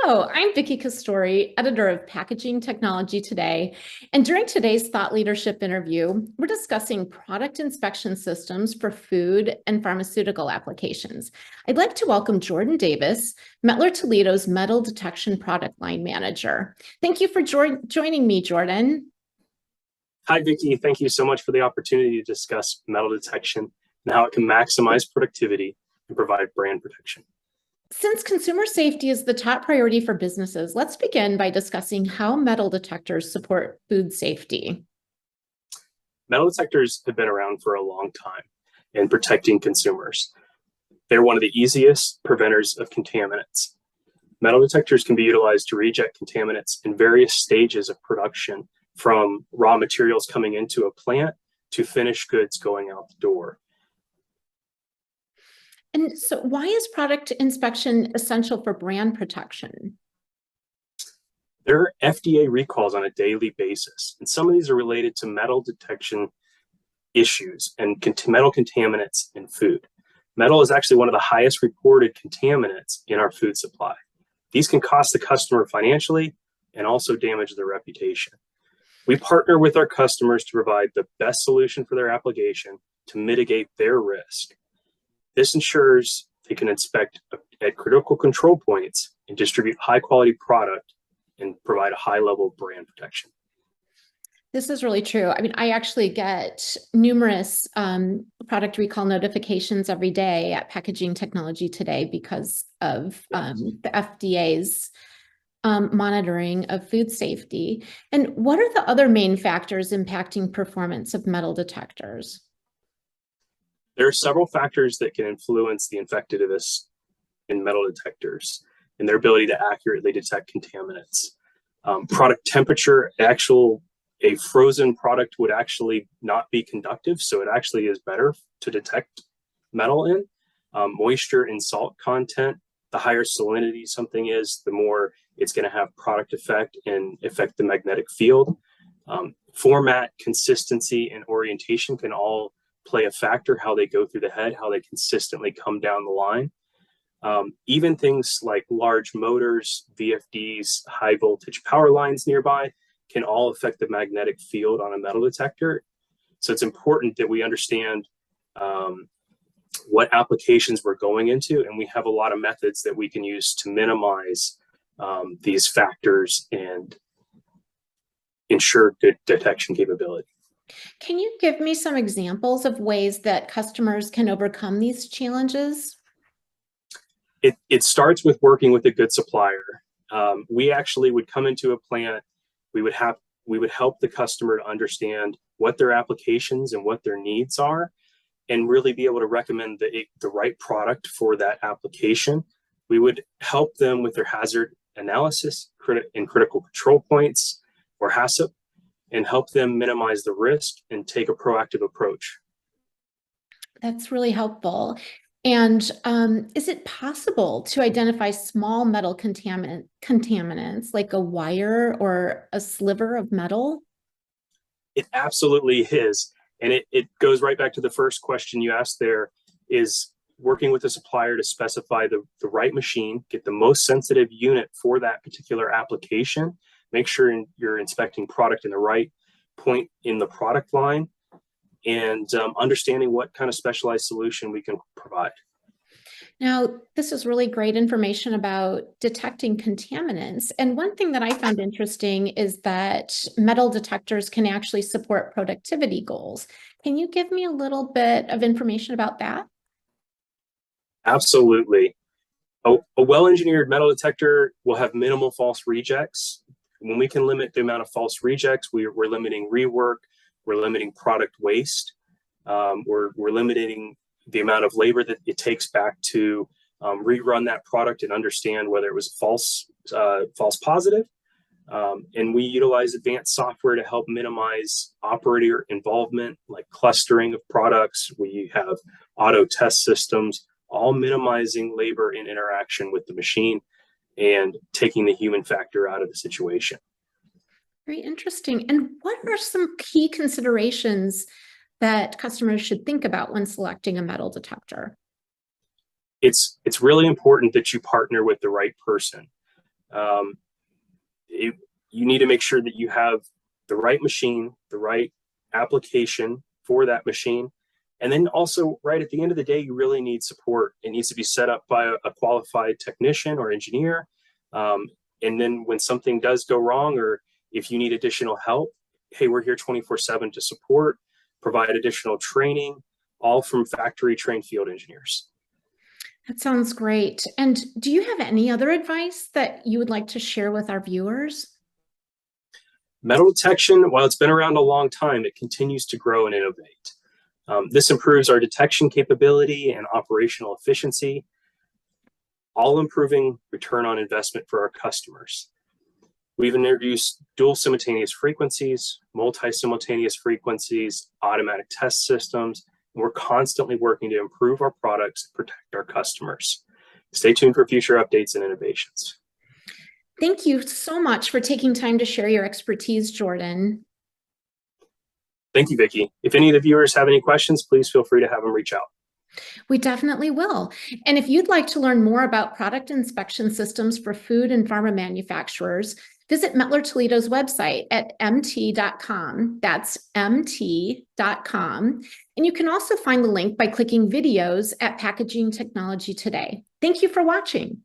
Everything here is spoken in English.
Hello, I'm Vicki Castori, editor of Packaging Technology Today. And during today's thought leadership interview, we're discussing product inspection systems for food and pharmaceutical applications. I'd like to welcome Jordan Davis, Mettler-Toledo's metal detection product line manager. Thank you for joining me, Jordan. Hi, Vicki. Thank you so much for the opportunity to discuss metal detection and how it can maximize productivity and provide brand protection. Since consumer safety is the top priority for businesses, let's begin by discussing how metal detectors support food safety. Metal detectors have been around for a long time in protecting consumers. They're one of the easiest preventers of contaminants. Metal detectors can be utilized to reject contaminants in various stages of production, from raw materials coming into a plant to finished goods going out the door. And so why is product inspection essential for brand protection? There are FDA recalls on a daily basis, and some of these are related to metal detection issues and metal contaminants in food. Metal is actually one of the highest reported contaminants in our food supply. These can cost the customer financially and also damage their reputation. We partner with our customers to provide the best solution for their application to mitigate their risk. This ensures they can inspect at critical control points and distribute high quality product and provide a high level of brand protection. This is really true. I mean, I actually get numerous product recall notifications every day at Packaging Technology Today because of the FDA's monitoring of food safety. And what are the other main factors impacting performance of metal detectors? There are several factors that can influence the effectiveness in metal detectors and their ability to accurately detect contaminants. Product temperature, a frozen product would actually not be conductive, so it actually is better to detect metal in. Moisture and salt content, the higher salinity something is, the more it's going to have product effect and affect the magnetic field. Format, consistency, and orientation can all play a factor, how they go through the head, how they consistently come down the line. Even things like large motors, VFDs, high voltage power lines nearby can all affect the magnetic field on a metal detector. So it's important that we understand what applications we're going into, and we have a lot of methods that we can use to minimize these factors and ensure good detection capability. Can you give me some examples of ways that customers can overcome these challenges? It starts with working with a good supplier. We actually would come into a plant, we would help the customer to understand what their applications and what their needs are, and really be able to recommend the right product for that application. We would help them with their hazard analysis and critical control points, or HACCP, and help them minimize the risk and take a proactive approach. That's really helpful. And is it possible to identify small metal contaminants like a wire or a sliver of metal? It absolutely is. And it goes right back to the first question you asked there, is working with a supplier to specify the right machine, get the most sensitive unit for that particular application, make sure you're inspecting product in the right point in the product line, and understanding what kind of specialized solution we can provide. Now, this is really great information about detecting contaminants. And one thing that I found interesting is that metal detectors can actually support productivity goals. Can you give me a little bit of information about that? Absolutely. A well-engineered metal detector will have minimal false rejects. When we can limit the amount of false rejects, we're limiting rework, we're limiting product waste, we're limiting the amount of labor that it takes back to rerun that product and understand whether it was false positive. And we utilize advanced software to help minimize operator involvement, like clustering of products. We have auto test systems, all minimizing labor and interaction with the machine and taking the human factor out of the situation. Very interesting. And what are some key considerations that customers should think about when selecting a metal detector? It's really important that you partner with the right person. Um, you need to make sure that you have the right machine, the right application for that machine. And then also, right at the end of the day, you really need support. It needs to be set up by a qualified technician or engineer. And then when something does go wrong, or if you need additional help, hey, we're here 24/7 to support, provide additional training, all from factory trained field engineers. That sounds great. And do you have any other advice that you would like to share with our viewers? Metal detection, while it's been around a long time, it continues to grow and innovate. This improves our detection capability and operational efficiency, all improving return on investment for our customers. We've introduced dual simultaneous frequencies, multi-simultaneous frequencies, automatic test systems, and we're constantly working to improve our products and protect our customers. Stay tuned for future updates and innovations. Thank you so much for taking time to share your expertise, Jordan. Thank you, Vicki. If any of the viewers have any questions, please feel free to have them reach out. We definitely will. And if you'd like to learn more about product inspection systems for food and pharma manufacturers, visit Mettler-Toledo's website at mt.com. That's mt.com. And you can also find the link by clicking videos at Packaging Technology Today. Thank you for watching.